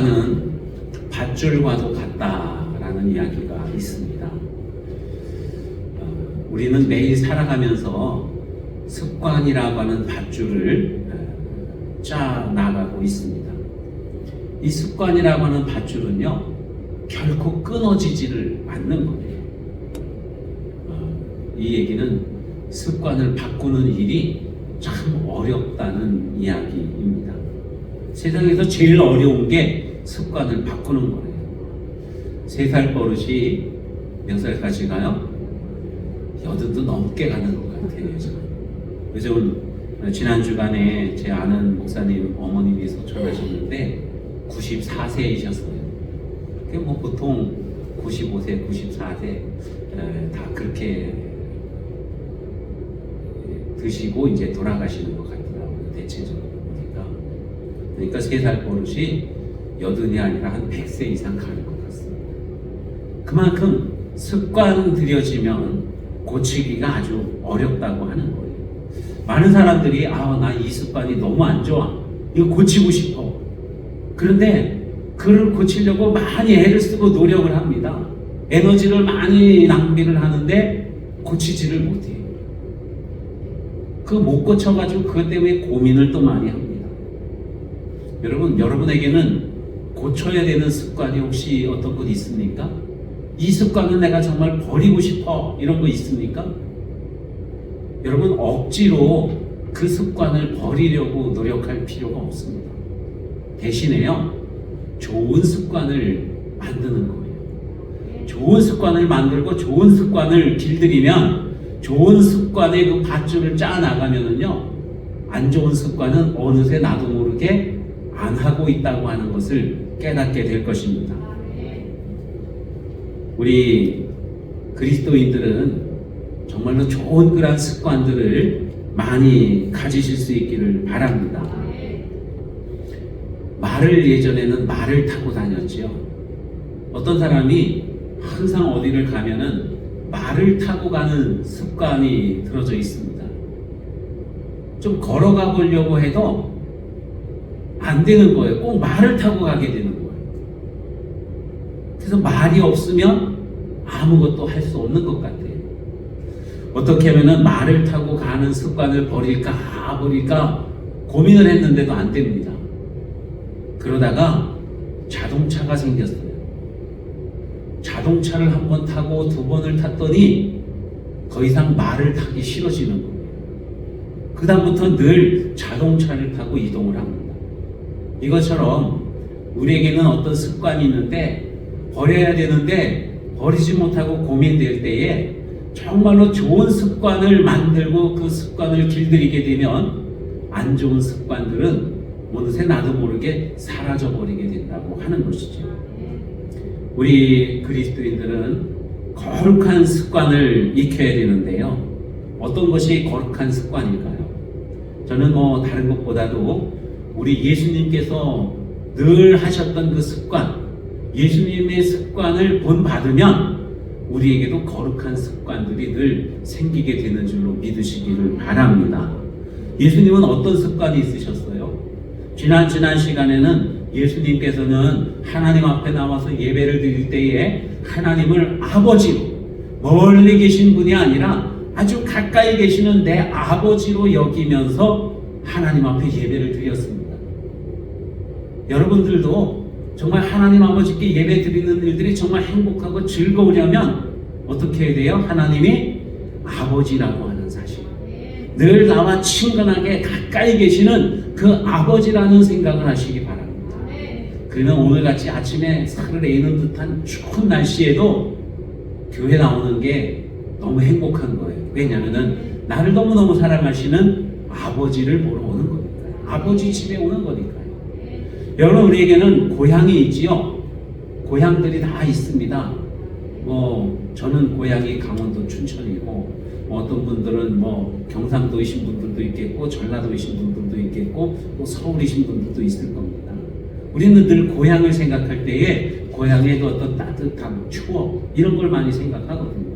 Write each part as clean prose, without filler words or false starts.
습관은 밧줄과도 같다라는 이야기가 있습니다. 우리는 매일 살아가면서 습관이라고 하는 밧줄을 짜 나가고 있습니다. 이 습관이라고 하는 밧줄은요, 결코 끊어지지를 않는 거예요. 이 얘기는 습관을 바꾸는 일이 참 어렵다는 이야기입니다. 세상에서 제일 어려운 게 습관을 바꾸는 거예요. 3살 버릇이 몇 살까지 가요? 80도 넘게 가는 것 같아요. 요즘 지난 주간에 제 아는 목사님 어머님께서 전하셨는데 94세이셨어요. 뭐 보통 95세, 94세 다 그렇게 드시고 이제 돌아가시는 것 같더라고요. 대체적으로 보니까. 그러니까 3살 버릇이 80이 아니라 한 100세 이상 가는 것 같습니다. 그만큼 습관 들여지면 고치기가 아주 어렵다고 하는 거예요. 많은 사람들이 나 이 습관이 너무 안 좋아. 이거 고치고 싶어. 그런데 그를 고치려고 많이 애를 쓰고 노력을 합니다. 에너지를 많이 낭비를 하는데 고치지를 못해요. 못 고쳐가지고 그것 때문에 고민을 또 많이 합니다. 여러분에게는 고쳐야 되는 습관이 혹시 어떤 것 있습니까? 이 습관은 내가 정말 버리고 싶어. 이런 거 있습니까? 여러분, 억지로 그 습관을 버리려고 노력할 필요가 없습니다. 대신에요, 좋은 습관을 만드는 거예요. 좋은 습관을 만들고 좋은 습관을 길들이면 좋은 습관의 그 밧줄을 짜 나가면은요, 안 좋은 습관은 어느새 나도 모르게 안 하고 있다고 하는 것을 깨닫게 될 것입니다. 우리 그리스도인들은 정말로 좋은 그런 습관들을 많이 가지실 수 있기를 바랍니다. 예전에는 말을 타고 다녔죠. 어떤 사람이 항상 어디를 가면은 말을 타고 가는 습관이 들어져 있습니다. 좀 걸어가 보려고 해도 안 되는 거예요. 꼭 말을 타고 가게 되는 거예요. 그래서 말이 없으면 아무것도 할 수 없는 것 같아요. 어떻게 하면은 말을 타고 가는 습관을 버릴까 고민을 했는데도 안 됩니다. 그러다가 자동차가 생겼어요. 자동차를 한 번 타고 2번을 탔더니 더 이상 말을 타기 싫어지는 거예요. 그 다음부터 늘 자동차를 타고 이동을 합니다. 이것처럼 우리에게는 어떤 습관이 있는데 버려야 되는데 버리지 못하고 고민될 때에 정말로 좋은 습관을 만들고 그 습관을 길들이게 되면 안 좋은 습관들은 어느새 나도 모르게 사라져 버리게 된다고 하는 것이죠. 우리 그리스도인들은 거룩한 습관을 익혀야 되는데요. 어떤 것이 거룩한 습관일까요? 저는 다른 것보다도 우리 예수님께서 늘 하셨던 그 습관, 예수님의 습관을 본받으면 우리에게도 거룩한 습관들이 늘 생기게 되는 줄로 믿으시기를 바랍니다. 예수님은 어떤 습관이 있으셨어요? 지난 시간에는 예수님께서는 하나님 앞에 나와서 예배를 드릴 때에 하나님을 아버지로, 멀리 계신 분이 아니라 아주 가까이 계시는 내 아버지로 여기면서 하나님 앞에 예배를 드렸습니다. 여러분들도 정말 하나님 아버지께 예배 드리는 일들이 정말 행복하고 즐거우려면 어떻게 해야 돼요? 하나님이 아버지라고 하는 사실, 늘 나와 친근하게 가까이 계시는 그 아버지라는 생각을 하시기 바랍니다. 그러면 오늘같이 아침에 살을 애는 듯한 추운 날씨에도 교회 나오는 게 너무 행복한 거예요. 왜냐하면 나를 너무너무 사랑하시는 아버지를 보러 오는 거니까요. 아버지 집에 오는 거니까요. 여러분, 우리에게는 고향이 있지요. 고향들이 다 있습니다. 저는 고향이 강원도 춘천이고, 어떤 분들은 경상도이신 분들도 있겠고, 전라도이신 분들도 있겠고, 또 서울이신 분들도 있을 겁니다. 우리는 늘 고향을 생각할 때에 고향에도 어떤 따뜻함, 추억 이런 걸 많이 생각하거든요.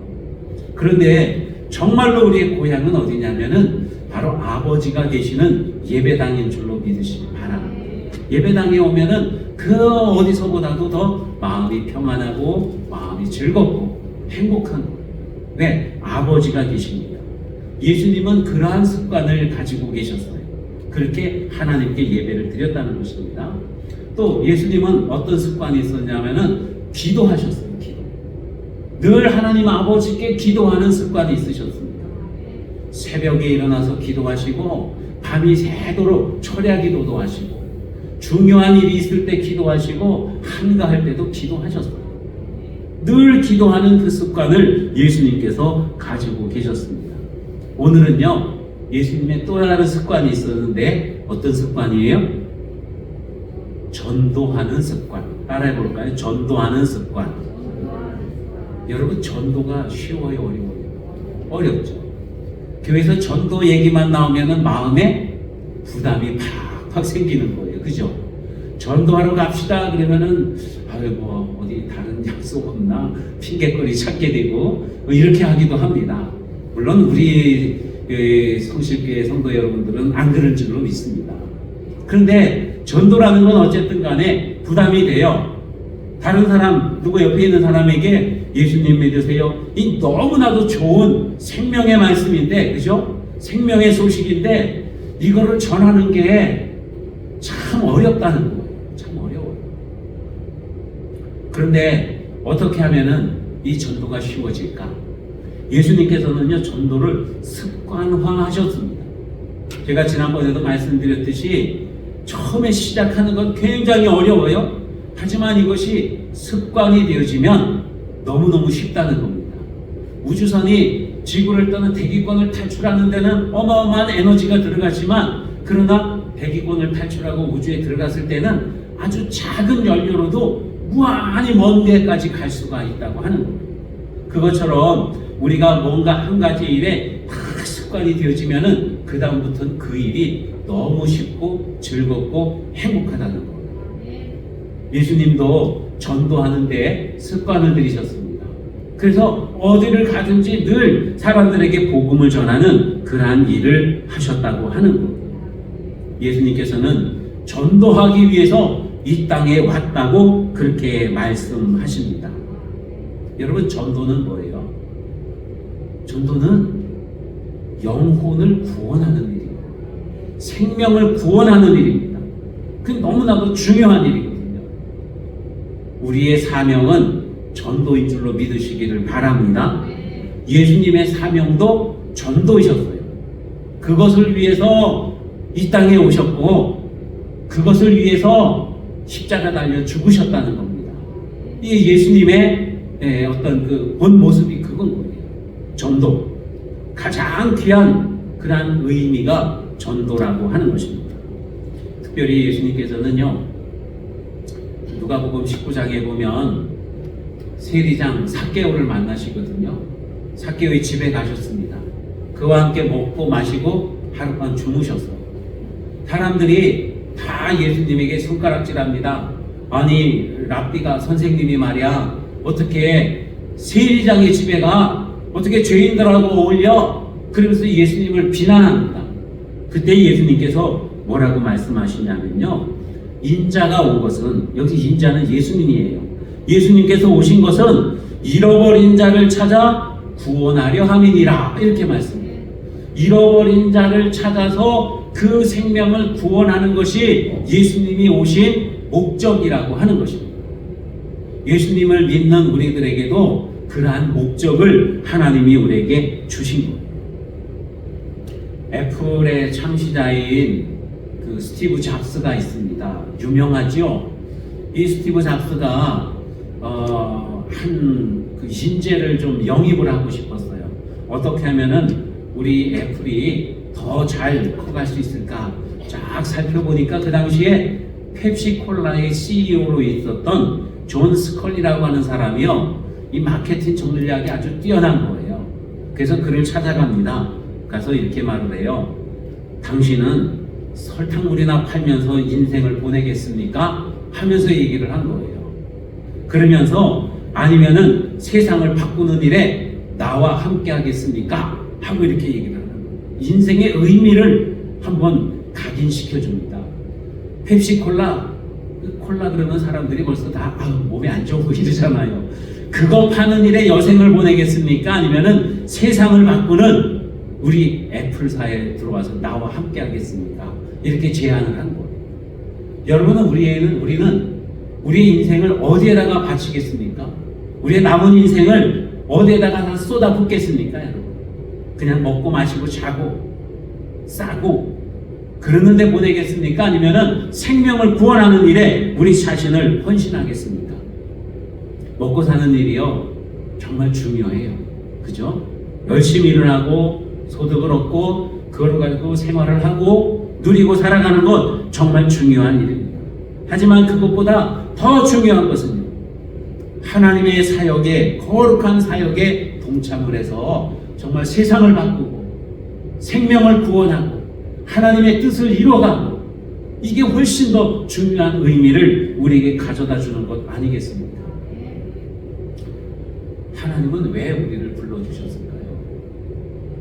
그런데 정말로 우리의 고향은 어디냐면은 바로 아버지가 계시는 예배당인 줄로 믿으시기 바랍니다. 예배당에 오면은 그 어디서보다도 더 마음이 평안하고 마음이 즐겁고 행복한 거예요. 왜? 아버지가 계십니다. 예수님은 그러한 습관을 가지고 계셨어요. 그렇게 하나님께 예배를 드렸다는 것입니다. 또 예수님은 어떤 습관이 있었냐면은 기도하셨어요. 기도. 늘 하나님 아버지께 기도하는 습관이 있으셨습니다. 새벽에 일어나서 기도하시고 밤이 새도록 철야 기도도 하시고 중요한 일이 있을 때 기도하시고 한가할 때도 기도하셨어요. 늘 기도하는 그 습관을 예수님께서 가지고 계셨습니다. 오늘은요, 예수님의 또 다른 습관이 있었는데 어떤 습관이에요? 전도하는 습관. 따라해 볼까요? 전도하는 습관. 여러분, 전도가 쉬워요, 어려워요? 어렵죠. 교회에서 전도 얘기만 나오면은 마음에 부담이 팍팍 생기는 거예요. 그죠? 전도하러 갑시다 그러면은 뭐 어디 다른 약속 없나 핑계거리 찾게 되고 이렇게 하기도 합니다. 물론 우리 성실교회 성도 여러분들은 안 그럴 줄로 믿습니다. 그런데 전도라는 건 어쨌든 간에 부담이 돼요. 다른 사람, 누구 옆에 있는 사람에게 예수님 믿으세요. 이 너무나도 좋은 생명의 말씀인데, 그죠? 생명의 소식인데 이거를 전하는 게 참 어렵다는 거예요. 참 어려워요. 그런데 어떻게 하면은 이 전도가 쉬워질까? 예수님께서는요, 전도를 습관화하셨습니다. 제가 지난번에도 말씀드렸듯이 처음에 시작하는 건 굉장히 어려워요. 하지만 이것이 습관이 되어지면 너무너무 쉽다는 겁니다. 우주선이 지구를 떠는 대기권을 탈출하는 데는 어마어마한 에너지가 들어가지만, 그러나 대기권을 탈출하고 우주에 들어갔을 때는 아주 작은 연료로도 무한히 먼 데까지 갈 수가 있다고 하는 겁니다. 그것처럼 우리가 뭔가 한 가지 일에 딱 습관이 되어지면은 그 다음부터는 그 일이 너무 쉽고 즐겁고 행복하다는 겁니다. 예수님도 전도하는데 습관을 들이셨습니다. 그래서 어디를 가든지 늘 사람들에게 복음을 전하는 그러한 일을 하셨다고 하는 겁니다. 예수님께서는 전도하기 위해서 이 땅에 왔다고 그렇게 말씀하십니다. 여러분, 전도는 뭐예요? 전도는 영혼을 구원하는 일입니다. 생명을 구원하는 일입니다. 그게 너무나도 중요한 일이거든요. 우리의 사명은 전도인 줄로 믿으시기를 바랍니다. 예수님의 사명도 전도이셨어요. 그것을 위해서 이 땅에 오셨고 그것을 위해서 십자가 달려 죽으셨다는 겁니다. 이 예수님의 어떤 그 본 모습이 그건 거예요. 전도. 가장 귀한 그러한 의미가 전도라고 하는 것입니다. 특별히 예수님께서는요, 누가복음 19장에 보면 세리장 삭개오를 만나시거든요. 삭개오의 집에 가셨습니다. 그와 함께 먹고 마시고 하룻밤 주무셨어요. 사람들이 다 예수님에게 손가락질합니다. 아니, 랍비가, 선생님이 말이야, 어떻게 세리장의 집에 가? 어떻게 죄인들하고 어울려? 그러면서 예수님을 비난합니다. 그때 예수님께서 뭐라고 말씀하시냐면요, 인자가 온 것은, 여기 인자는 예수님이에요. 예수님께서 오신 것은 잃어버린 자를 찾아 구원하려 함이니라, 이렇게 말씀해요. 잃어버린 자를 찾아서 그 생명을 구원하는 것이 예수님이 오신 목적이라고 하는 것입니다. 예수님을 믿는 우리들에게도 그러한 목적을 하나님이 우리에게 주신 거예요. 애플의 창시자인 그 스티브 잡스가 있습니다. 유명하죠? 이 스티브 잡스가 한 그 인재를 좀 영입을 하고 싶었어요. 어떻게 하면은 우리 애플이 더 잘 커갈 수 있을까 쫙 살펴보니까 그 당시에 펩시콜라의 CEO로 있었던 존 스컬리라고 하는 사람이요, 이 마케팅 전략이 아주 뛰어난 거예요. 그래서 그를 찾아갑니다. 가서 이렇게 말을 해요. 당신은 설탕물이나 팔면서 인생을 보내겠습니까? 하면서 얘기를 한 거예요. 그러면서 아니면은 세상을 바꾸는 일에 나와 함께 하겠습니까? 하고 이렇게 얘기를 하는 거예요. 인생의 의미를 한번 각인시켜 줍니다. 펩시콜라, 콜라 그러면 사람들이 벌써 다 몸에 안 좋고 이러잖아요. 그거 파는 일에 여생을 보내겠습니까? 아니면은 세상을 바꾸는 우리 애플사에 들어와서 나와 함께 하겠습니까? 이렇게 제안을 한 거예요. 여러분은 우리는 우리의 인생을 어디에다가 바치겠습니까? 우리의 남은 인생을 어디에다가 다 쏟아붓겠습니까, 여러분? 그냥 먹고 마시고 자고 싸고 그러는데 보내겠습니까? 아니면은 생명을 구원하는 일에 우리 자신을 헌신하겠습니까? 먹고 사는 일이요 정말 중요해요. 그죠? 열심히 일을 하고 소득을 얻고 그걸 가지고 생활을 하고 누리고 살아가는 것 정말 중요한 일입니다. 하지만 그것보다 더 중요한 것은요, 하나님의 사역에, 거룩한 사역에 동참을 해서 정말 세상을 바꾸고 생명을 구원하고 하나님의 뜻을 이루어가고, 이게 훨씬 더 중요한 의미를 우리에게 가져다 주는 것 아니겠습니까? 하나님은 왜 우리를 불러주셨을까요?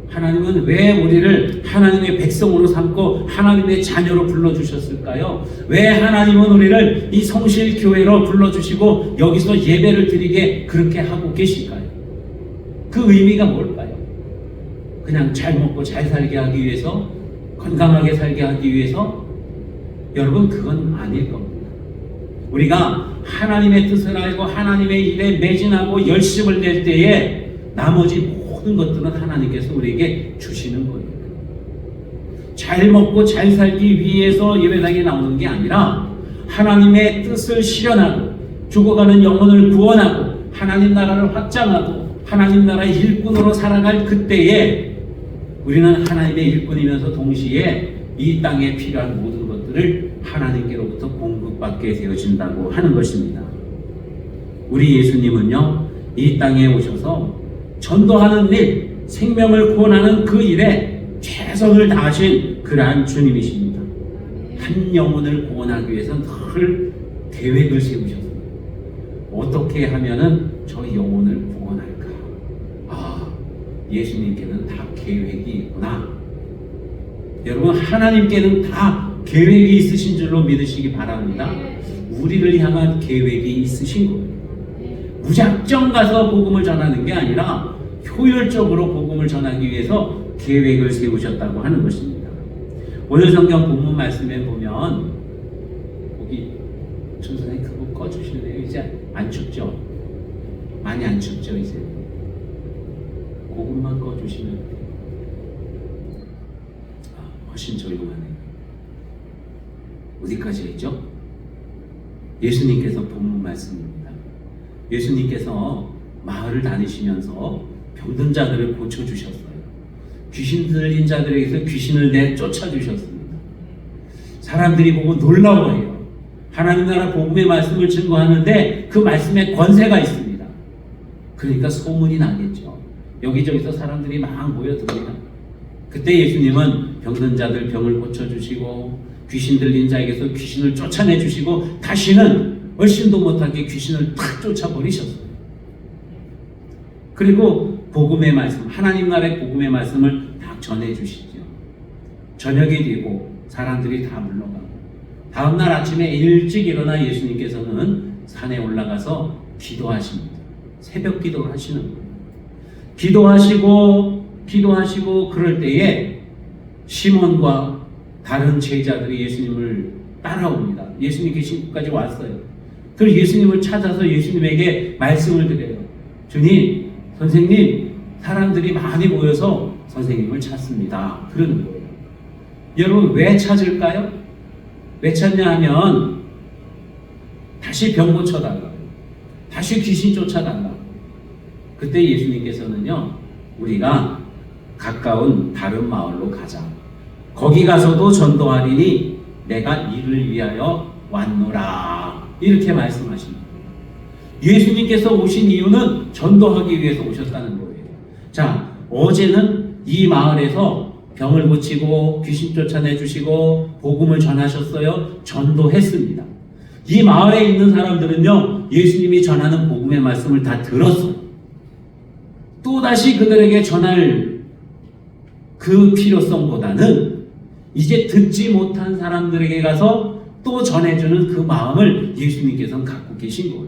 하나님은 왜 우리를 하나님의 백성으로 삼고 하나님의 자녀로 불러주셨을까요? 왜 하나님은 우리를 이 성실교회로 불러주시고 여기서 예배를 드리게 그렇게 하고 계실까요? 그 의미가 뭘까요? 그냥 잘 먹고 잘 살게 하기 위해서, 건강하게 살게 하기 위해서? 여러분, 그건 아닐 겁니다. 우리가 하나님의 뜻을 알고 하나님의 일에 매진하고 열심을 낼 때에 나머지 모든 것들은 하나님께서 우리에게 주시는 거예요. 잘 먹고 잘 살기 위해서 예배당에 나오는 게 아니라 하나님의 뜻을 실현하고 죽어가는 영혼을 구원하고 하나님 나라를 확장하고 하나님 나라의 일꾼으로 살아갈 그때에 우리는 하나님의 일꾼이면서 동시에 이 땅에 필요한 모든 것들을 하나님께로부터 공급받게 되어진다고 하는 것입니다. 우리 예수님은요, 이 땅에 오셔서 전도하는 일, 생명을 구원하는 그 일에 최선을 다하신 그러한 주님이십니다. 한 영혼을 구원하기 위해서 늘 계획을 세우셨습니다. 어떻게 하면은 저 영혼을 구원할까? 예수님께는 다 계획이 있구나. 여러분, 하나님께는 다 계획이 있으신 줄로 믿으시기 바랍니다. 우리를 향한 계획이 있으신 거예요. 무작정 가서 복음을 전하는 게 아니라 효율적으로 복음을 전하기 위해서 계획을 세우셨다고 하는 것입니다. 오늘 성경 본문 말씀에 보면, 거기 천선생님 그거 꺼주실래요? 이제 안 춥죠? 많이 안 춥죠 이제? 그것만 꺼주시면 돼요. 훨씬 조용하네요. 어디까지 했죠? 예수님께서 본문 말씀입니다. 예수님께서 마을을 다니시면서 병든 자들을 고쳐주셨어요. 귀신 들린 자들에게서 귀신을 내쫓아주셨습니다. 사람들이 보고 놀라워해요. 하나님 나라 복음의 말씀을 증거하는데 그 말씀에 권세가 있습니다. 그러니까 소문이 나겠죠. 여기저기서 사람들이 막 모여듭니다. 그때 예수님은 병든 자들 병을 고쳐주시고 귀신 들린 자에게서 귀신을 쫓아내주시고 다시는 얼씬도 못하게 귀신을 탁 쫓아버리셨어요. 그리고 복음의 말씀, 하나님 나라의 복음의 말씀을 딱 전해주시죠. 저녁이 되고 사람들이 다 물러가고 다음날 아침에 일찍 일어나 예수님께서는 산에 올라가서 기도하십니다. 새벽 기도를 하시는 거예요. 기도하시고 그럴 때에 시몬과 다른 제자들이 예수님을 따라옵니다. 예수님 계신 곳까지 왔어요. 그래서 예수님을 찾아서 예수님에게 말씀을 드려요. 주님, 선생님, 사람들이 많이 모여서 선생님을 찾습니다. 그러는 거예요. 여러분, 왜 찾을까요? 왜 찾냐 하면 다시 병 고쳐달라고, 다시 귀신 쫓아달라고. 그때 예수님께서는요, 우리가 가까운 다른 마을로 가자. 거기 가서도 전도하리니 내가 이를 위하여 왔노라. 이렇게 말씀하십니다. 예수님께서 오신 이유는 전도하기 위해서 오셨다는 거예요. 자, 어제는 이 마을에서 병을 고치고 귀신 쫓아내주시고 복음을 전하셨어요. 전도했습니다. 이 마을에 있는 사람들은요, 예수님이 전하는 복음의 말씀을 다 들었어요. 또다시 그들에게 전할 그 필요성보다는 이제 듣지 못한 사람들에게 가서 또 전해주는 그 마음을 예수님께서는 갖고 계신 거예요.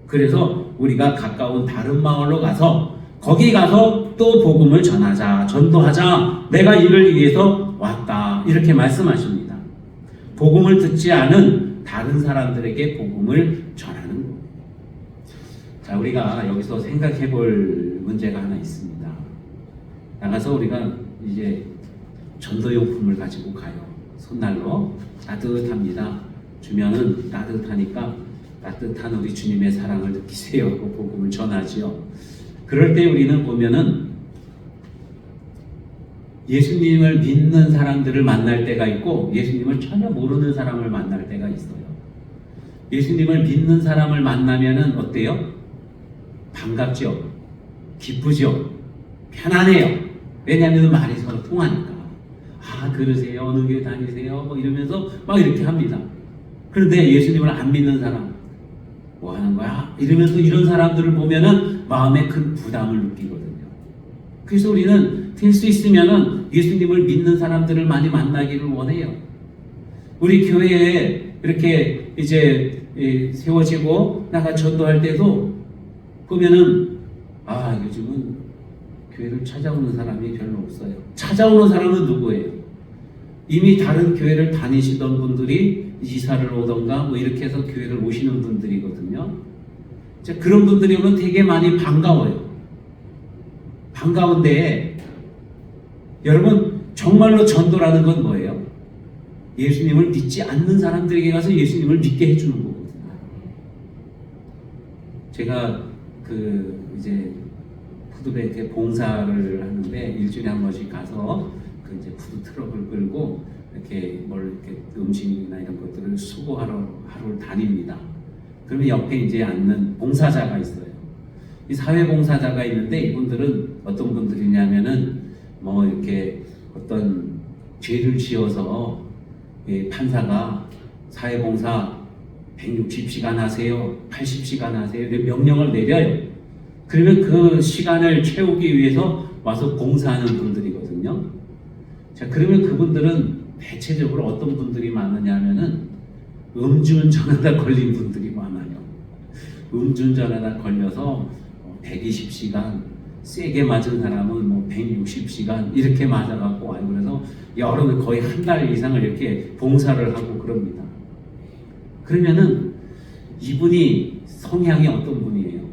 그래서 우리가 가까운 다른 마을로 가서 거기 가서 또 복음을 전하자, 전도하자, 내가 이를 위해서 왔다, 이렇게 말씀하십니다. 복음을 듣지 않은 다른 사람들에게 복음을 전하는 거예요. 자, 우리가 여기서 생각해 볼 문제가 하나 있습니다. 나가서 우리가 이제 전도용품을 가지고 가요. 손난로 따뜻합니다. 주면은 따뜻하니까 따뜻한 우리 주님의 사랑을 느끼세요. 그 복음을 전하지요. 그럴 때 우리는 보면은 예수님을 믿는 사람들을 만날 때가 있고 예수님을 전혀 모르는 사람을 만날 때가 있어요. 예수님을 믿는 사람을 만나면은 어때요? 반갑죠? 기쁘죠? 편안해요. 왜냐하면 말이 서로 통하니까. 아, 그러세요? 어느 교회 다니세요? 뭐 이러면서 막 이렇게 합니다. 그런데 예수님을 안 믿는 사람, 뭐 하는 거야? 이러면서 이런 사람들을 보면은 마음에 큰 부담을 느끼거든요. 그래서 우리는 될 수 있으면은 예수님을 믿는 사람들을 많이 만나기를 원해요. 우리 교회에 이렇게 이제 세워지고 나가 전도할 때도 보면은 아, 요즘은 교회를 찾아오는 사람이 별로 없어요. 찾아오는 사람은 누구예요? 이미 다른 교회를 다니시던 분들이 이사를 오던가 뭐 이렇게 해서 교회를 오시는 분들이거든요. 자, 그런 분들이 오면 되게 많이 반가워요. 반가운데 여러분, 정말로 전도라는 건 뭐예요? 예수님을 믿지 않는 사람들에게 가서 예수님을 믿게 해주는 거거든요. 제가 이제 푸드뱅크에 봉사를 하는데 일주일에 한 번씩 가서 그 이제 푸드 트럭을 끌고 이렇게 이렇게 음식이나 이런 것들을 수거하러 하루를 다닙니다. 그러면 옆에 이제 앉는 봉사자가 있어요. 이 사회봉사자가 있는데 이분들은 어떤 분들이냐면은 뭐 이렇게 어떤 죄를 지어서 판사가 사회봉사 160시간 하세요, 80시간 하세요, 명령을 내려요. 그러면 그 시간을 채우기 위해서 와서 봉사하는 분들이거든요. 자, 그러면 그분들은 대체적으로 어떤 분들이 많으냐면은 음주운전하다 걸린 분들이 많아요. 음주운전하다 걸려서 120시간, 세게 맞은 사람은 뭐 160시간 이렇게 맞아갖고 와요. 그래서 여름에 거의 한 달 이상을 이렇게 봉사를 하고 그럽니다. 그러면은 이분이 성향이 어떤 분이에요?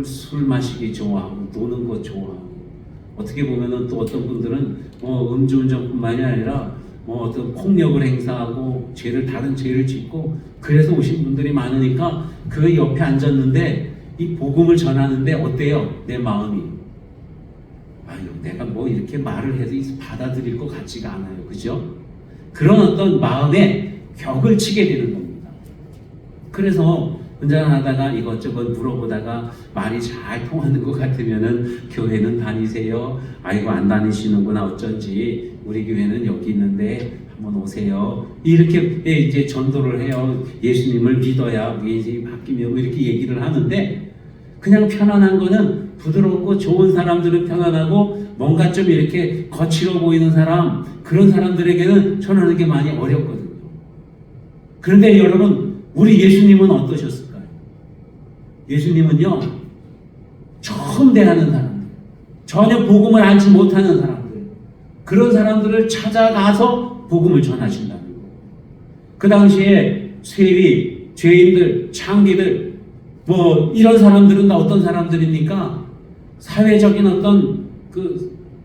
술 마시기 좋아하고 노는 거 좋아하고, 어떻게 보면은 또 어떤 분들은 음주운전뿐만이 아니라 어떤 폭력을 행사하고 다른 죄를 짓고 그래서 오신 분들이 많으니까 그 옆에 앉았는데 이 복음을 전하는데 어때요? 내 마음이 아유, 내가 뭐 이렇게 말을 해도 받아들일 것 같지가 않아요. 그죠? 그런 어떤 마음에 벽을 치게 되는 겁니다. 그래서 운전하다가 이것저것 물어보다가 말이 잘 통하는 것 같으면은 교회는 다니세요? 아이고, 안 다니시는구나, 어쩐지 우리 교회는 여기 있는데 한번 오세요. 이렇게 이제 전도를 해요. 예수님을 믿어야 우리 이제 바뀌면 이렇게 얘기를 하는데, 그냥 편안한 거는 부드럽고 좋은 사람들은 편안하고 뭔가 좀 이렇게 거칠어 보이는 사람, 그런 사람들에게는 전하는 게 많이 어렵거든요. 그런데 여러분, 우리 예수님은 어떠셨을까요? 예수님은요, 처음 대하는 사람들, 전혀 복음을 알지 못하는 사람들, 그런 사람들을 찾아가서 복음을 전하신다는 거예요. 그 당시에 세리, 죄인들, 창기들, 뭐 이런 사람들은 다 어떤 사람들입니까? 사회적인 어떤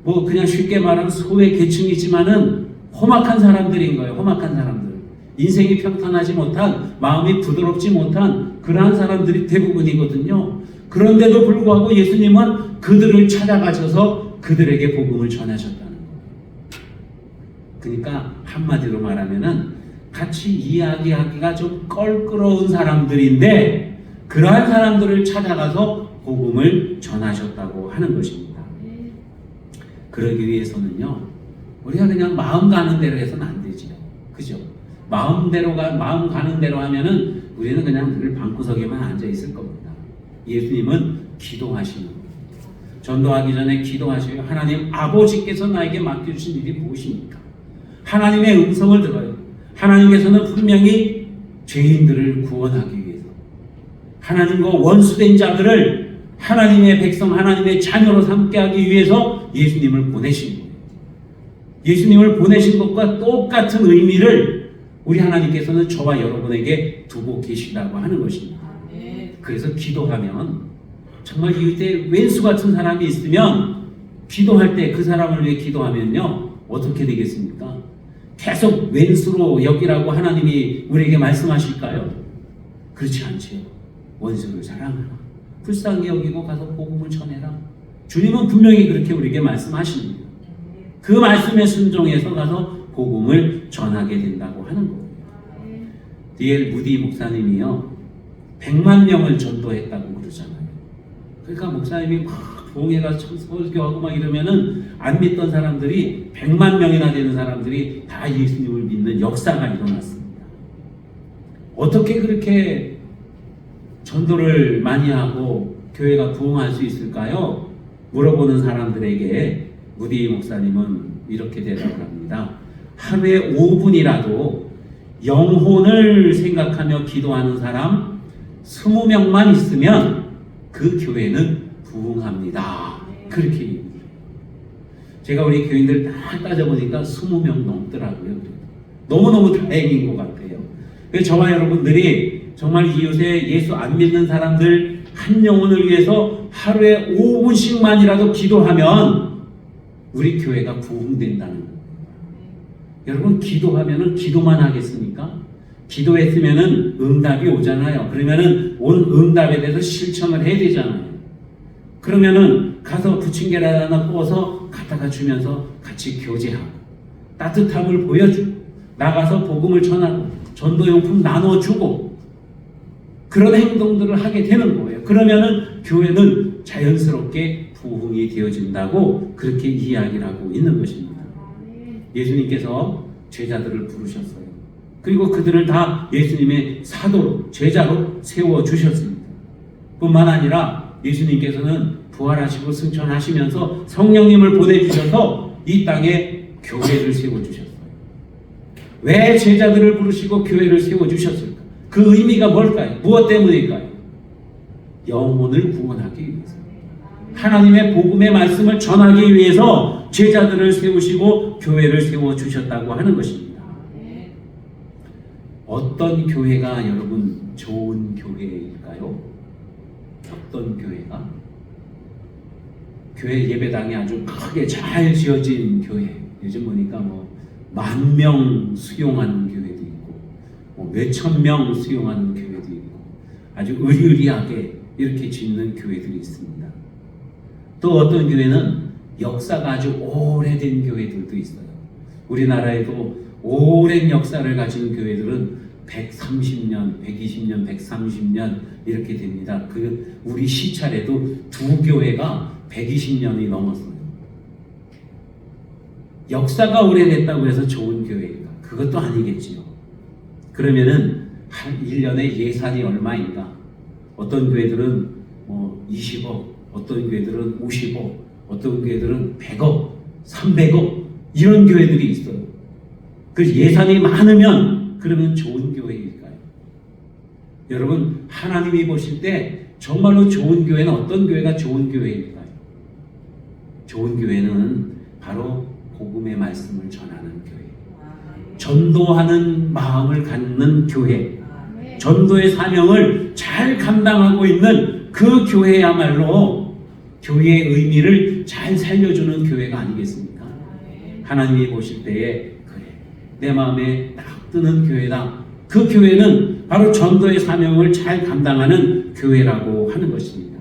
그냥 쉽게 말하면 소외 계층이지만은 험악한 사람들인 거예요. 험악한 사람들. 인생이 평탄하지 못한, 마음이 부드럽지 못한 그러한 사람들이 대부분이거든요. 그런데도 불구하고 예수님은 그들을 찾아가셔서 그들에게 복음을 전하셨다는 거예요. 그러니까 한마디로 말하면은 같이 이야기하기가 좀 껄끄러운 사람들인데 그러한 사람들을 찾아가서 복음을 전하셨다고 하는 것입니다. 그러기 위해서는요, 우리가 그냥 마음 가는 대로 해서는 안 되지요. 그죠? 마음 가는 대로 하면은 우리는 그냥 늘 방구석에만 앉아 있을 겁니다. 예수님은 기도하시는 거예요. 전도하기 전에 기도하셔요. 하나님 아버지께서 나에게 맡겨주신 일이 무엇입니까? 하나님의 음성을 들어요. 하나님께서는 분명히 죄인들을 구원하기 위해서 하나님과 원수된 자들을 하나님의 백성, 하나님의 자녀로 삼게 하기 위해서 예수님을 보내신 거예요. 예수님을 보내신 것과 똑같은 의미를 우리 하나님께서는 저와 여러분에게 두고 계시다고 하는 것입니다. 그래서 기도하면 정말 이때 왼수 같은 사람이 있으면 기도할 때 그 사람을 위해 기도하면요 어떻게 되겠습니까? 계속 왼수로 여기라고 하나님이 우리에게 말씀하실까요? 그렇지 않지요. 원수를 사랑하라, 불쌍히 여기고 가서 복음을 전해라. 주님은 분명히 그렇게 우리에게 말씀하십니다. 그 말씀에 순종해서 가서 복음을 전하게 된다고 하는 거예요. D.L. 무디 목사님이요 100만 명을 전도했다고 그러잖아요. 그러니까 목사님이 막 동해가 설교하고 막 이러면은 안 믿던 사람들이 100만 명이나 되는 사람들이 다 예수님을 믿는 역사가 일어났습니다. 어떻게 그렇게 전도를 많이 하고 교회가 부흥할 수 있을까요? 물어보는 사람들에게 무디 목사님은 이렇게 대답을 합니다. 하루에 5분이라도 영혼을 생각하며 기도하는 사람 20명만 있으면 그 교회는 부흥합니다. 그렇게 얘기해요. 제가 우리 교인들 다 따져보니까 20명 넘더라고요. 너무너무 다행인 것 같아요. 그래서 저와 여러분들이 정말 이웃에 예수 안 믿는 사람들 한 영혼을 위해서 하루에 5분씩만이라도 기도하면 우리 교회가 부흥된다는 거예요. 여러분 기도하면은 기도만 하겠습니까? 기도했으면은 응답이 오잖아요. 그러면은 온 응답에 대해서 실천을 해야 되잖아요. 그러면은 가서 부침개를 하나 구워서 갖다가 주면서 같이 교제하고 따뜻함을 보여주고 나가서 복음을 전하고 전도용품 나눠주고 그런 행동들을 하게 되는 거예요. 그러면은 교회는 자연스럽게 부흥이 되어진다고 그렇게 이야기를 하고 있는 것입니다. 예수님께서 제자들을 부르셨어요. 그리고 그들을 다 예수님의 사도로 제자로 세워주셨습니다. 뿐만 아니라 예수님께서는 부활하시고 승천하시면서 성령님을 보내주셔서 이 땅에 교회를 세워주셨어요. 왜 제자들을 부르시고 교회를 세워주셨을까? 그 의미가 뭘까요? 무엇 때문일까요? 영혼을 구원하기 위해서, 하나님의 복음의 말씀을 전하기 위해서 제자들을 세우시고 교회를 세워주셨다고 하는 것입니다. 어떤 교회가 여러분 좋은 교회일까요? 어떤 교회가? 교회 예배당이 아주 크게 잘 지어진 교회. 요즘 보니까 뭐 10,000명 수용하는 교회도 있고 뭐 몇천 명 수용하는 교회도 있고 아주 의리의리하게 이렇게 짓는 교회들이 있습니다. 또 어떤 교회는 역사가 아주 오래된 교회들도 있어요. 우리나라에도 오랜 역사를 가진 교회들은 130년, 120년, 130년 이렇게 됩니다. 그 우리 시찰에도 두 교회가 120년이 넘었어요. 역사가 오래됐다고 해서 좋은 교회인가? 그것도 아니겠지요. 그러면은 한 1년에 예산이 얼마인가? 어떤 교회들은 뭐 20억, 어떤 교회들은 50억, 어떤 교회들은 100억, 300억 이런 교회들이 있어요. 그 예산이 많으면 그러면 좋은 교회일까요? 여러분 하나님이 보실 때 정말로 좋은 교회는 어떤 교회가 좋은 교회일까요? 좋은 교회는 바로 복음의 말씀을 전하는 교회, 전도하는 마음을 갖는 교회, 전도의 사명을 잘 감당하고 있는 그 교회야말로 교회의 의미를 잘 살려주는 교회가 아니겠습니까? 하나님이 보실 때에 그래, 내 마음에 딱 드는 교회다. 그 교회는 바로 전도의 사명을 잘 감당하는 교회라고 하는 것입니다.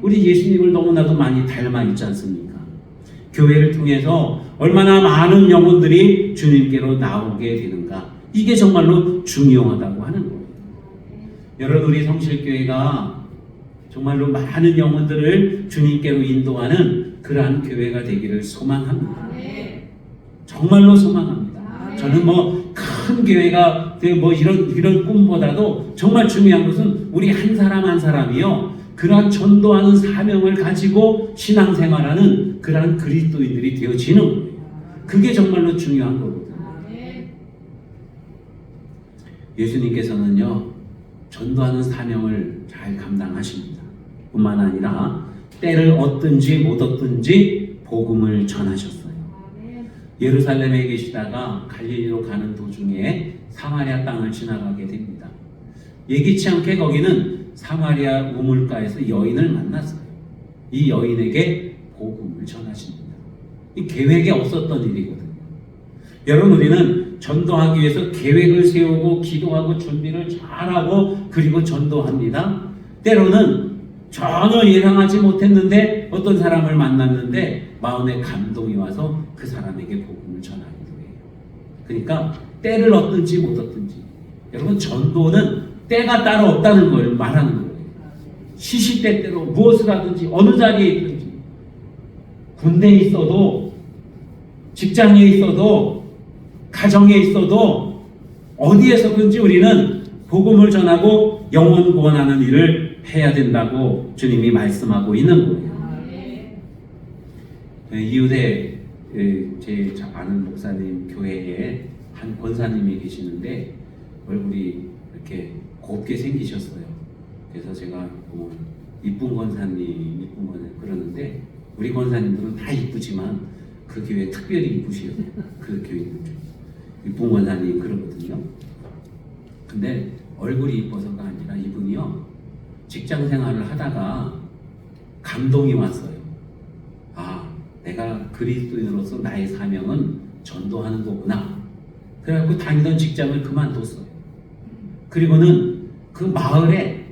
우리 예수님을 너무나도 많이 닮아 있지 않습니까? 교회를 통해서 얼마나 많은 영혼들이 주님께로 나오게 되는가, 이게 정말로 중요하다고 하는 거예요. 여러분 우리 성실교회가 정말로 많은 영혼들을 주님께로 인도하는 그러한 교회가 되기를 소망합니다. 정말로 소망합니다. 저는 뭐 큰 교회가 뭐 이런 꿈보다도 정말 중요한 것은 우리 한 사람 한 사람이요 그러한 전도하는 사명을 가지고 신앙생활하는 그러한 그리스도인들이 되어지는 거예요. 그게 정말로 중요한 거거든요. 예수님께서는요, 전도하는 사명을 잘 감당하십니다. 뿐만 아니라 때를 얻든지 못 얻든지 복음을 전하셨어요. 예루살렘에 계시다가 갈릴리로 가는 도중에 사마리아 땅을 지나가게 됩니다. 예기치 않게 거기는 사마리아 우물가에서 여인을 만났어요. 이 여인에게 복음을 전하십니다. 이 계획에 없었던 일이거든요. 여러분, 우리는 전도하기 위해서 계획을 세우고 기도하고 준비를 잘하고 그리고 전도합니다. 때로는 전혀 예상하지 못했는데 어떤 사람을 만났는데 마음에 감동이 와서 그 사람에게 복음을 전하기도 해요. 그러니까 때를 얻든지 못 얻든지, 여러분, 전도는 때가 따로 없다는 걸 말하는 거예요. 시시때때로 무엇을 하든지 어느 자리에 있든지, 군대에 있어도 직장에 있어도 가정에 있어도 어디에서든지 우리는 복음을 전하고 영혼 구원하는 일을 해야 된다고 주님이 말씀하고 있는 거예요. 이웃에 제 아는 목사님 교회에 한 권사님이 계시는데 얼굴이 이렇게 곱게 생기셨어요. 그래서 제가 이쁜 권사님 그러는데, 우리 권사님들은 다 이쁘지만 그 교회 특별히 이쁘시요. 그 교인들 중 이쁜 권사님 그러거든요. 근데 얼굴이 이뻐서가 아니라 이분이요, 직장 생활을 하다가 감동이 왔어요. 아, 내가 그리스도인으로서 나의 사명은 전도하는 거구나. 그래갖고 다니던 직장을 그만뒀어요. 그리고는 그 마을에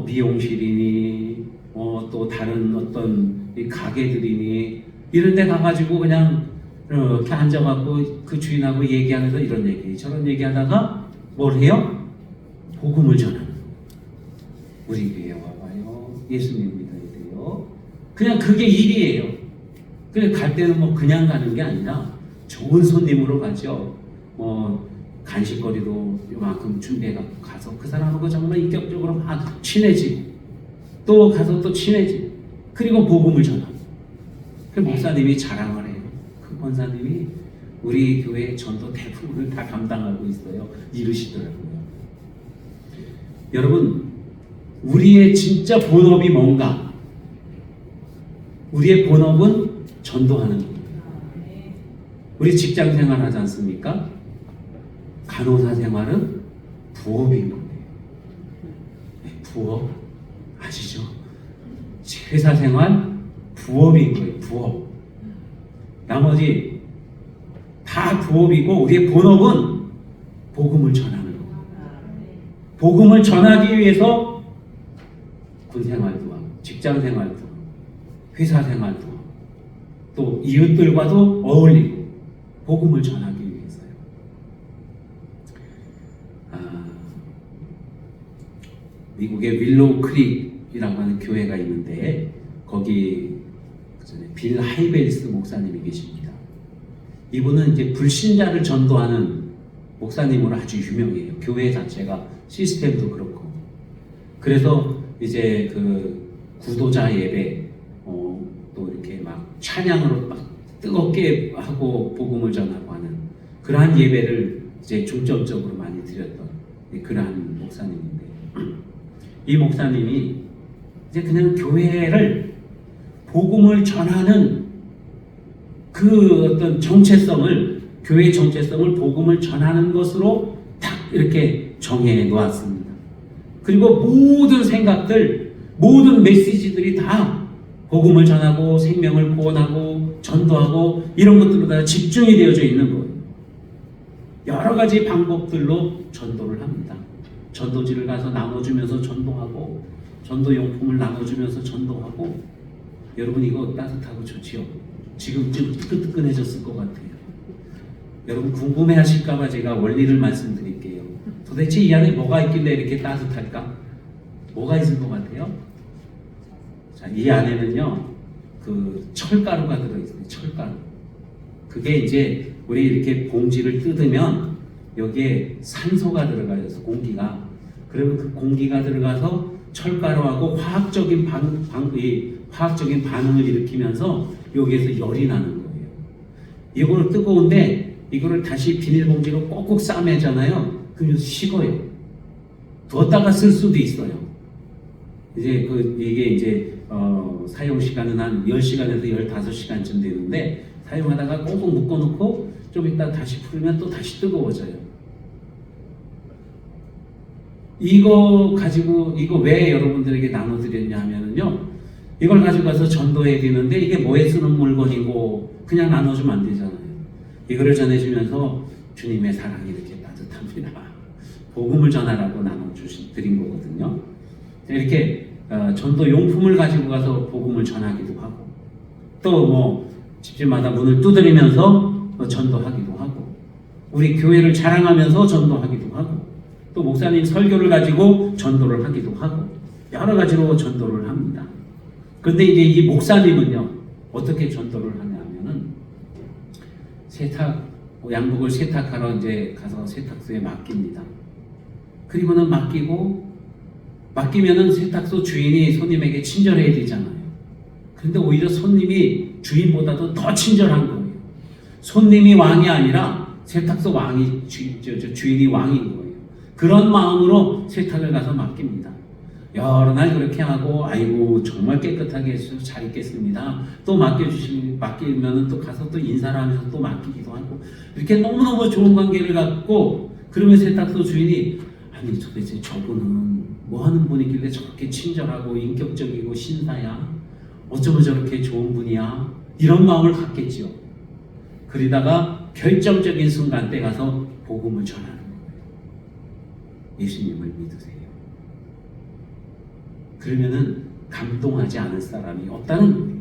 미용실이니 또 다른 어떤 가게들이니 이런 데 가가지고 그냥 이렇게 앉아갖고 그 주인하고 얘기하면서 이런 얘기 저런 얘기 하다가 뭘 해요? 복음을 전하는. 우리 교회 와봐요. 예수님 믿어야 돼요. 그냥 그게 일이에요. 그래, 갈 때는 그냥 가는 게 아니라 좋은 손님으로 가죠. 간식거리도 이만큼 준비해갖고 가서 그 사람하고 정말 인격적으로 막 친해지고, 또 가서 또 친해지고, 그리고 복음을 전하고. 그 목사님이 자랑을 해요. 그 권사님이 우리 교회 전도 대부분을 다 감당하고 있어요. 이르시더라고요. 여러분, 우리의 진짜 본업이 뭔가? 우리의 본업은 전도하는 겁니다. 우리 직장 생활 하지 않습니까? 간호사 생활은 부업인 거예요. 부업 아시죠? 회사 생활 부업인 거예요. 부업. 나머지 다 부업이고, 우리의 본업은 복음을 전하는 거예요. 복음을 전하기 위해서 군 생활도 하고, 직장 생활도 하고, 회사 생활도 하고, 또 이웃들과도 어울리고, 복음을 전하기 위해서요. 미국의 윌로우 크릭이라고 하는 교회가 있는데, 거기 빌 하이벨스 목사님이 계십니다. 이분은 이제 불신자를 전도하는 목사님으로 아주 유명해요. 교회 자체가 시스템도 그렇고. 그래서 이제 그 구도자 예배, 또 이렇게 막 찬양으로 막 뜨겁게 하고 복음을 전하고 하는 그러한 예배를 이제 중점적으로 많이 드렸던 그러한 목사님인데, 이 목사님이 이제 그냥 교회를 복음을 전하는 그 어떤 정체성을, 교회의 정체성을 복음을 전하는 것으로 딱 이렇게 정해 놓았습니다. 그리고 모든 생각들, 모든 메시지들이 다 복음을 전하고 생명을 구원하고 전도하고 이런 것들로 다 집중이 되어져 있는 거예요. 여러 가지 방법들로 전도를 합니다. 전도지를 가서 나눠주면서 전도하고, 전도용품을 나눠주면서 전도하고. 여러분, 이거 따뜻하고 좋지요? 지금쯤 뜨끈뜨끈해졌을 것 같아요. 여러분, 궁금해하실까봐 제가 원리를 말씀드릴게요. 도대체 이 안에 뭐가 있길래 이렇게 따뜻할까? 뭐가 있을 것 같아요? 자, 이 안에는요, 그 철가루가 들어있어요. 철가루. 그게 이제 우리 이렇게 봉지를 뜯으면 여기에 산소가 들어가요. 공기가. 그러면 그 공기가 들어가서 철가루하고 화학적인 반응을 일으키면서 여기에서 열이 나는 거예요. 이거를 뜨거운데 이거를 다시 비닐봉지로 꼭꼭 싸매잖아요. 그래서 식어요. 뒀다가 쓸 수도 있어요. 이제 이게 이제 사용 시간은 한 10시간에서 15시간쯤 되는데 사용하다가 꽁꽁 묶어놓고 좀 이따 다시 풀면 또 다시 뜨거워져요. 이거 가지고 이거 왜 여러분들에게 나눠드렸냐 하면은요, 이걸 가지고 가서 전도해야 되는데 이게 뭐에 쓰는 물건이고 그냥 나눠주면 안 되잖아요. 이거를 전해주면서 주님의 사랑이 이렇게 따뜻합니다. 복음을 전하라고 나눠드린 거거든요. 이렇게 전도 용품을 가지고 가서 복음을 전하기도 하고, 또 뭐 집집마다 문을 두드리면서 전도하기도 하고, 우리 교회를 자랑하면서 전도하기도 하고, 또 목사님 설교를 가지고 전도를 하기도 하고, 여러 가지로 전도를 합니다. 그런데 이제 이 목사님은요, 어떻게 전도를 하냐면은 양복을 세탁하러 이제 가서 세탁소에 맡깁니다. 그리고는 맡기면은 세탁소 주인이 손님에게 친절해야 되잖아요. 근데 오히려 손님이 주인보다도 더 친절한 거예요. 손님이 왕이 아니라 세탁소 주인이 왕인 거예요. 그런 마음으로 세탁을 가서 맡깁니다. 여러 날 그렇게 하고, 아이고 정말 깨끗하게 해주셔서 잘 입겠습니다. 또 맡기면은 또 가서 또 인사를 하면서 또 맡기기도 하고, 이렇게 너무너무 좋은 관계를 갖고, 그러면 세탁소 주인이 아니 도대체 저분은 뭐 하는 분이길래 저렇게 친절하고 인격적이고 신사야? 어쩌면 저렇게 좋은 분이야? 이런 마음을 갖겠죠. 그러다가 결정적인 순간 때 가서 복음을 전하는 거예요. 예수님을 믿으세요. 그러면은 감동하지 않을 사람이 없다는 거예요.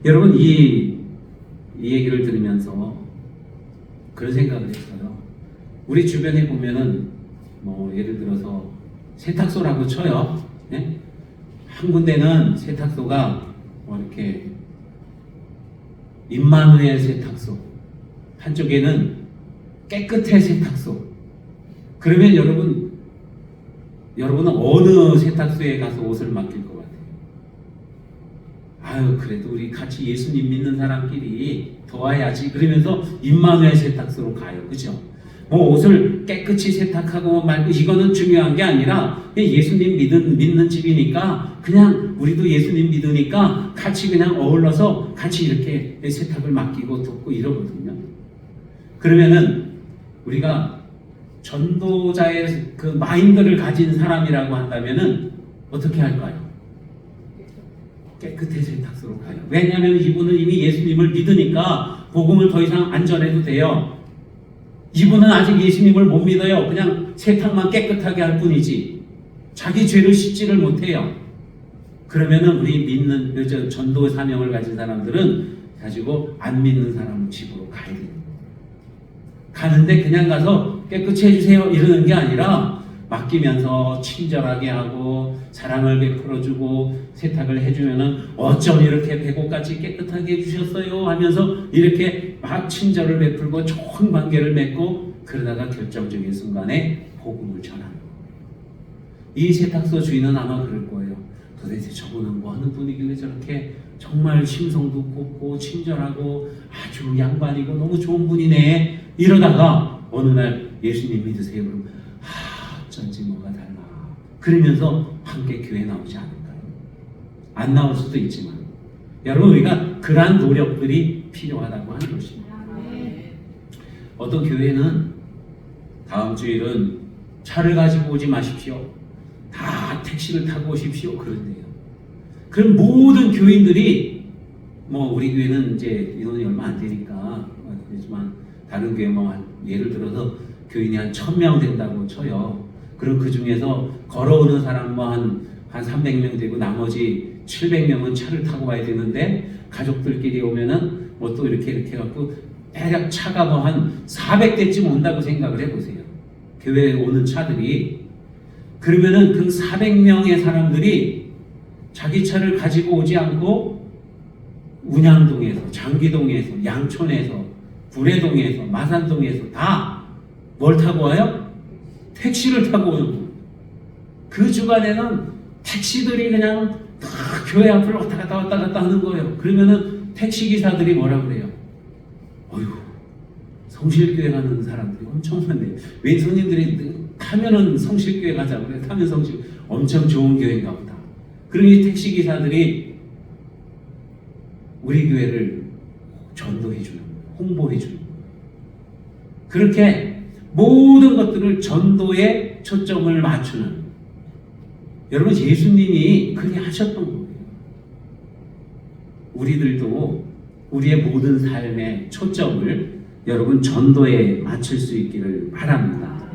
여러분 이 얘기를 들으면서 그런 생각을 했어요. 우리 주변에 보면은 뭐 예를 들어서 세탁소라고 쳐요. 네? 한 군데는 세탁소가 뭐 이렇게 임마누엘 세탁소, 한쪽에는 깨끗해 세탁소. 그러면 여러분은 어느 세탁소에 가서 옷을 맡길 것 같아요? 아유, 그래도 우리 같이 예수님 믿는 사람끼리 도와야지. 그러면서 임마누엘 세탁소로 가요. 그죠? 뭐 옷을 깨끗이 세탁하고 말고 이거는 중요한 게 아니라 예수님 믿는 집이니까 그냥 우리도 예수님 믿으니까 같이 그냥 어울러서 같이 이렇게 세탁을 맡기고 돕고 이러거든요. 그러면은 우리가 전도자의 그 마인드를 가진 사람이라고 한다면은 어떻게 할까요? 깨끗해 세탁소로 가요. 왜냐하면 이분은 이미 예수님을 믿으니까 복음을 더 이상 안 전해도 돼요. 이분은 아직 예수님을 못 믿어요. 그냥 세탁만 깨끗하게 할 뿐이지 자기 죄를 씻지를 못해요. 그러면은 우리 믿는 전도 사명을 가진 사람들은 가지고 안 믿는 사람 집으로 가야 돼요. 가는데 그냥 가서 깨끗이 해주세요 이러는 게 아니라 맡기면서 친절하게 하고 사랑을 베풀어주고 세탁을 해주면은 어쩜 이렇게 배고같이 깨끗하게 해주셨어요 하면서 이렇게 막 친절을 베풀고 좋은 관계를 맺고, 그러다가 결정적인 순간에 복음을 전하는 거예요. 이 세탁소 주인은 아마 그럴 거예요. 도대체 저분은 뭐 하는 분이길래 저렇게 정말 심성도 곱고 친절하고 아주 양반이고 너무 좋은 분이네. 이러다가 어느 날 예수님 믿으세요 그러면 어쩐지 뭐가 달라. 그러면서 함께 교회 나오지 않을까요? 안 나올 수도 있지만 여러분 우리가 그러한 노력들이 필요하다고 하는 것입니다. 어떤 교회는 다음 주일은 차를 가지고 오지 마십시오. 다 택시를 타고 오십시오. 그런데요. 그럼 모든 교인들이 뭐 우리 교회는 이제 인원이 얼마 안 되니까 그렇지만 다른 교회 뭐 예를 들어서 교인이 한 1000명 된다고 쳐요. 그럼 그 중에서 걸어오는 사람 뭐 한 300명 되고 나머지 700명은 차를 타고 와야 되는데 가족들끼리 오면은 뭐 또 이렇게 해갖고 대략 차가 뭐 한 400대쯤 온다고 생각을 해보세요. 교회에 오는 차들이. 그러면은 그 400명의 사람들이 자기 차를 가지고 오지 않고 운양동에서, 장기동에서, 양촌에서, 구례동에서, 마산동에서 다 뭘 타고 와요? 택시를 타고 오는 거예요. 그 주간에는 택시들이 그냥 다 교회 앞을 왔다 갔다 하는 거예요. 그러면은 택시기사들이 뭐라 그래요? 어휴, 성실교회 가는 사람들이 엄청 많네요. 웬 손님들이 타면은 성실교회 가자고 그래. 타면 성실 엄청 좋은 교회인가 보다. 그러니 택시기사들이 우리 교회를 전도해주는, 홍보해주는. 그렇게 모든 것들을 전도에 초점을 맞추는. 여러분, 예수님이 그렇게 하셨던 거예요. 우리들도 우리의 모든 삶의 초점을 여러분 전도에 맞출 수 있기를 바랍니다.